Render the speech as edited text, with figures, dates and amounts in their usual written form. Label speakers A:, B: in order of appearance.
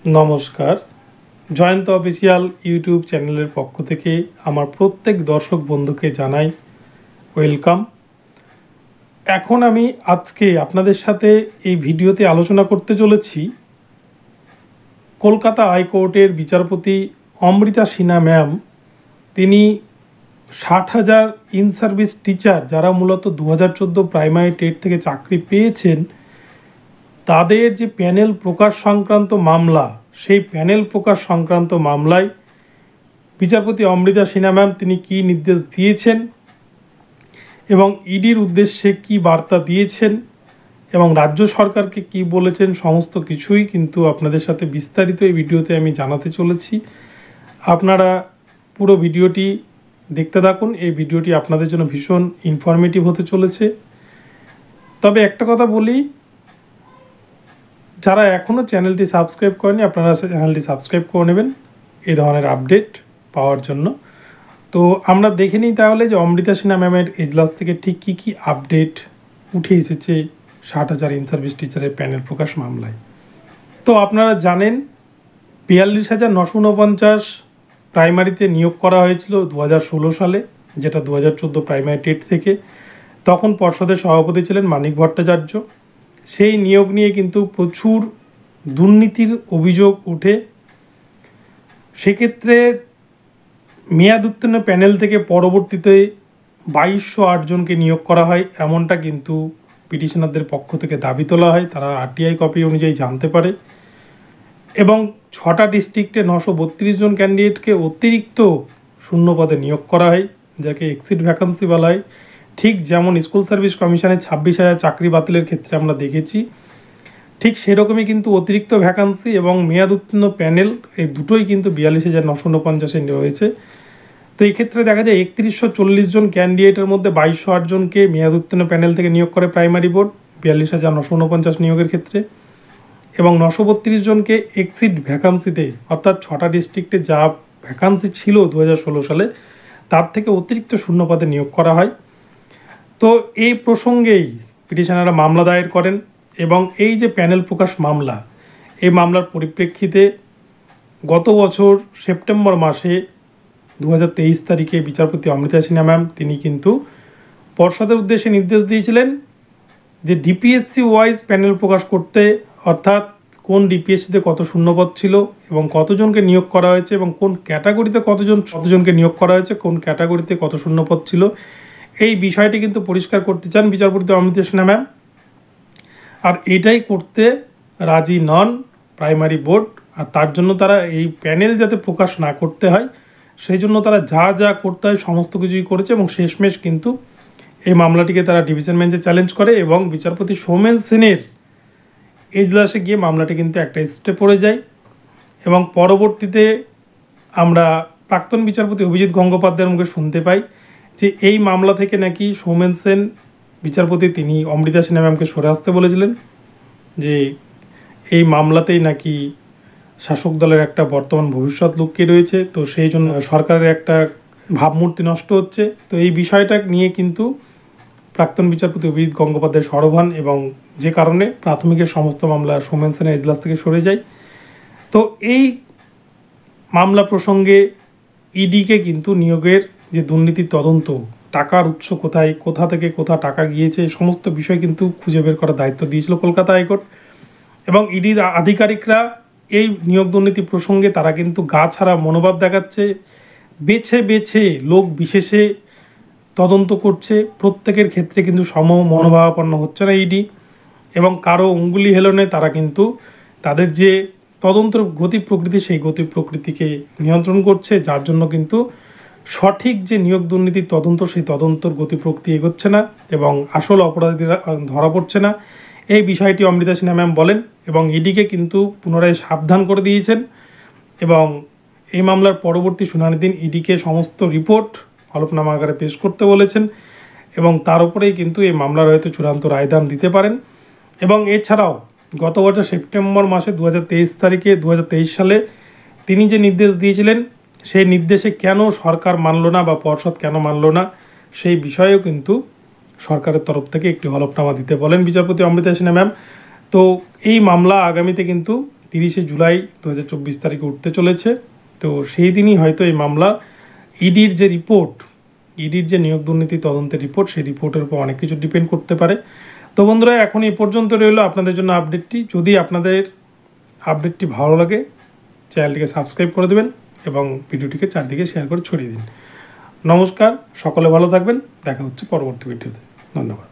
A: নমস্কার। Jayanta official YouTube চ্যানেলের পক্ষ থেকে আমার প্রত্যেক দর্শক বন্ধুকে জানাই ওয়েলকাম। এখন আমি আজকে আপনাদের সাথে এই ভিডিওতে আলোচনা করতে চলেছি কলকাতা হাইকোর্টের বিচারপতি অমৃতা সিনহা ম্যাম। তিনি 60,000 ইন সার্ভিস টিচার যারা মূলত 2014 প্রাইমারি টেট থেকে চাকরি পেয়েছেন, তাদের যে প্যানেল প্রকাশ সংক্রান্ত মামলা, সেই প্যানেল প্রকাশ সংক্রান্ত মামলায় বিচারপতি অমৃতা সিনহা ম্যাম তিনি কী নির্দেশ দিয়েছেন এবং ইডির উদ্দেশ্যে কি বার্তা দিয়েছেন এবং রাজ্য সরকারকে কি বলেছেন, সমস্ত কিছুই কিন্তু আপনাদের সাথে বিস্তারিত এই ভিডিওতে আমি জানাতে চলেছি। আপনারা পুরো ভিডিওটি দেখতে থাকুন। এই ভিডিওটি আপনাদের জন্য ভীষণ ইনফরমেটিভ হতে চলেছে। তবে একটা কথা বলি, যারা এখনও চ্যানেলটি সাবস্ক্রাইব করেনি আপনারা চ্যানেলটি সাবস্ক্রাইব করে নেবেন এই ধরনের আপডেট পাওয়ার জন্য। তো আমরা দেখে নিই তাহলে যে অমৃতা সিনহা ম্যামের এজলাস থেকে ঠিক কী কী আপডেট উঠে এসেছে 60,000 ইন সার্ভিস টিচারের প্যানেল প্রকাশ মামলায়। তো আপনারা জানেন 42,949 প্রাইমারিতে নিয়োগ করা হয়েছিল 2016 সালে, যেটা 2014 প্রাইমারি টেট থেকে। তখন পর্ষদের সভাপতি ছিলেন মানিক ভট্টাচার্য। সেই নিয়োগ নিয়ে কিন্তু প্রচুর দুর্নীতির অভিযোগ ওঠে। সেক্ষেত্রে মেয়াদ উত্তীর্ণ প্যানেল থেকে পরবর্তীতে 2208 জনকে নিয়োগ করা হয়, এমনটা কিন্তু পিটিশনারদের পক্ষ থেকে দাবি তোলা হয়। তারা আরটিআই কপি অনুযায়ী জানতে পারে। এবং 6টা ডিস্ট্রিক্টে 932 জন ক্যান্ডিডেটকে অতিরিক্ত শূন্য পদে নিয়োগ করা হয়, যাকে এক্সিট ভ্যাকান্সি বলা হয়। ঠিক যেমন স্কুল সার্ভিস কমিশনের 26,000 চাকরি বাতিলের ক্ষেত্রে আমরা দেখেছি, ঠিক সেরকমই কিন্তু অতিরিক্ত ভ্যাকান্সি এবং মেয়াদ উত্তীর্ণ প্যানেল এই দুটোই কিন্তু 42,949 রয়েছে। তো এই ক্ষেত্রে দেখা যায় 3140 জন ক্যান্ডিডেটের মধ্যে 2208 জনকে মেয়াদ উত্তীর্ণ প্যানেল থেকে নিয়োগ করে প্রাইমারি বোর্ড 42,949 নিয়োগের ক্ষেত্রে, এবং 932 জনকে এক্সিট ভ্যাকান্সিতে, অর্থাৎ 6টা ডিস্ট্রিক্টে যা ভ্যাকান্সি ছিল 2016 সালে তার থেকে অতিরিক্ত শূন্য পদে নিয়োগ করা হয়। তো এই প্রসঙ্গেই পিটিশনাররা মামলা দায়ের করেন এবং এই যে প্যানেল প্রকাশ মামলা, এই মামলার পরিপ্রেক্ষিতে গত বছর সেপ্টেম্বর মাসে 2023 তারিখে বিচারপতি অমৃতা সিনহা ম্যাম তিনি কিন্তু পর্ষদের উদ্দেশ্যে নির্দেশ দিয়েছিলেন যে ডিপিএসসি ওয়াইজ প্যানেল প্রকাশ করতে, অর্থাৎ কোন ডিপিএসসিতে কত শূন্যপদ ছিল এবং কতজনকে নিয়োগ করা হয়েছে এবং কোন ক্যাটাগরিতে কতজনকে নিয়োগ করা হয়েছে, কোন ক্যাটাগরিতে কত শূন্যপদ ছিল, এই বিষয়টি কিন্তু পরিষ্কার করতে চান বিচারপতি অমৃতা সিনহা ম্যাম। আর এটাই করতে রাজি নন প্রাইমারি বোর্ড। আর তার জন্য তারা এই প্যানেল যাতে প্রকাশ না করতে হয় সেই জন্য তারা যা যা করতে হয় সমস্ত কিছুই করেছে এবং শেষমেশ কিন্তু এই মামলাটিকে তারা ডিভিশন বেঞ্চে চ্যালেঞ্জ করে এবং বিচারপতি সৌমেন সেনের এজলাসে গিয়ে মামলাটি কিন্তু একটা স্টে পড়ে যায়। এবং পরবর্তীতে আমরা প্রাক্তন বিচারপতি অভিজিৎ গঙ্গোপাধ্যায়ের মুখে শুনতে পাই যে এই মামলা থেকে নাকি সৌমেন সেন বিচারপতি তিনি অমৃতা সিনহা ম্যামকে সরে আসতে বলেছিলেন, যে এই মামলাতেই নাকি শাসক দলের একটা বর্তমান ভবিষ্যৎ লুকিয়ে রয়েছে, তো সেই জন্য সরকারের একটা ভাবমূর্তি নষ্ট হচ্ছে। তো এই বিষয়টা নিয়ে কিন্তু প্রাক্তন বিচারপতি অভিজিৎ গঙ্গোপাধ্যায় সরব হন এবং যে কারণে প্রাথমিকের সমস্ত মামলা সৌমেন সেনের এজলাস থেকে সরে যায়। তো এই মামলা প্রসঙ্গে ইডিকে কিন্তু নিয়োগের যে দুর্নীতির তদন্ত, টাকার উৎস কোথায়, কোথা থেকে কোথা টাকা গিয়েছে, সমস্ত বিষয় কিন্তু খুঁজে বের করার দায়িত্ব দিয়েছিল কলকাতা হাইকোর্ট। এবং ইডির আধিকারিকরা এই নিয়োগ দুর্নীতি প্রসঙ্গে তারা কিন্তু গা ছাড়া মনোভাব দেখাচ্ছে, বেছে বেছে লোক বিশেষে তদন্ত করছে। প্রত্যেকের ক্ষেত্রে কিন্তু সম মনোভাবাপন্ন হচ্ছে না ইডি, এবং কারো অঙ্গুলি হেলনে তারা কিন্তু তাদের যে তদন্ত গতি প্রকৃতি সেই গতি প্রকৃতিকে নিয়ন্ত্রণ করছে, যার জন্য কিন্তু সঠিক যে নিয়োগ দুর্নীতির তদন্ত সেই তদন্তর গতি প্রকৃতি এগোচ্ছে না এবং আসল অপরাধীরা ধরা পড়ছে না। এই বিষয়টি অমৃতা সিনহা ম্যাম বলেন এবং ইডিকে কিন্তু পুনরায় সাবধান করে দিয়েছেন এবং এই মামলার পরবর্তী শুনানির দিন ইডিকে সমস্ত রিপোর্ট হলফনামা আকারে পেশ করতে বলেছেন এবং তার উপরেই কিন্তু এই মামলার হয়তো চূড়ান্ত রায়দান দিতে পারেন। এবং এছাড়াও গত বছর সেপ্টেম্বর মাসে 2023 তারিখে 2023 সালে তিনি যে নির্দেশ দিয়েছিলেন সেই নির্দেশে কেন সরকার মানল না বা পর্ষদ কেন মানল না, সেই বিষয়েও কিন্তু সরকারের তরফ থেকে একটি হলফনামা দিতে বলেন বিচারপতি অমৃতা সিনহা ম্যাম। তো এই মামলা আগামীতে কিন্তু 30শে জুলাই 2024 তারিখে উঠতে চলেছে। তো সেই দিনই হয়তো এই মামলা ইডির যে রিপোর্ট, ইডির যে নিয়োগ দুর্নীতি তদন্তের রিপোর্ট, সেই রিপোর্টের উপর অনেক কিছু ডিপেন্ড করতে পারে। তো বন্ধুরা, এখন এই পর্যন্ত রইল আপনাদের জন্য আপডেটটি। যদি আপনাদের আপডেটটি ভালো লাগে, চ্যানেলটিকে সাবস্ক্রাইব করে দেবেন এবং ভিডিওটিকে চারদিকে শেয়ার করে ছড়িয়ে দিন। নমস্কার, সকলে ভালো থাকবেন। দেখা হচ্ছে পরবর্তী ভিডিওতে। ধন্যবাদ।